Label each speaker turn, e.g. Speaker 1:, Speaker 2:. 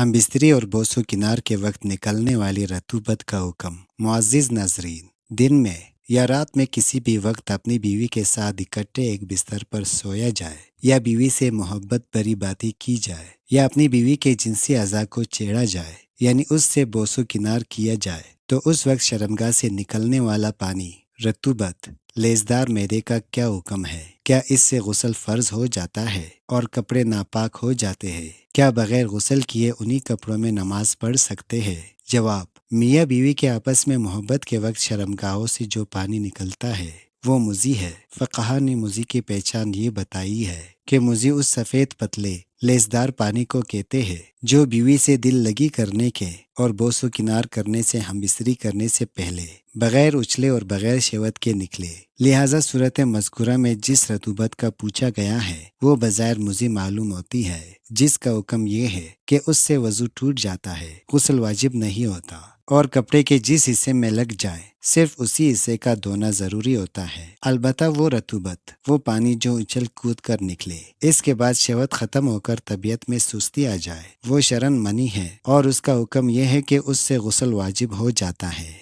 Speaker 1: ہم بستری اور بوس و کنار کے وقت نکلنے والی رطوبت کا حکم۔ معزز ناظرین، دن میں یا رات میں کسی بھی وقت اپنی بیوی کے ساتھ اکٹھے ایک بستر پر سویا جائے، یا بیوی سے محبت بھری باتیں کی جائے، یا اپنی بیوی کے جنسی اعضاء کو چھیڑا جائے، یعنی اس سے بوس و کنار کیا جائے، تو اس وقت شرمگاہ سے نکلنے والا پانی، رطوبت، لیسدار معدے کا کیا حکم ہے؟ کیا اس سے غسل فرض ہو جاتا ہے اور کپڑے ناپاک ہو جاتے ہیں؟ کیا بغیر غسل کیے انہی کپڑوں میں نماز پڑھ سکتے ہیں؟ جواب: میاں بیوی کے آپس میں محبت کے وقت شرمگاہوں سے جو پانی نکلتا ہے وہ مزی ہے۔ فقہا نے مزی کی پہچان یہ بتائی ہے کہ مزی اس سفید پتلے لیسدار پانی کو کہتے ہیں جو بیوی سے دل لگی کرنے کے اور بوس و کنار کرنے سے ہم بستری کرنے سے پہلے بغیر اچھلے اور بغیر شہوت کے نکلے۔ لہٰذا صورت مذکورہ میں جس رطوبت کا پوچھا گیا ہے وہ بظاہر مزی معلوم ہوتی ہے، جس کا حکم یہ ہے کہ اس سے وضو ٹوٹ جاتا ہے، غسل واجب نہیں ہوتا، اور کپڑے کے جس حصے میں لگ جائے صرف اسی حصے کا دھونا ضروری ہوتا ہے۔ البتہ وہ رطوبت، وہ پانی جو اچھل کود کر نکلے، اس کے بعد شہوت ختم ہو کر طبیعت میں سستی آ جائے، وہ شرعاً منی ہے، اور اس کا حکم یہ ہے کہ اس سے غسل واجب ہو جاتا ہے۔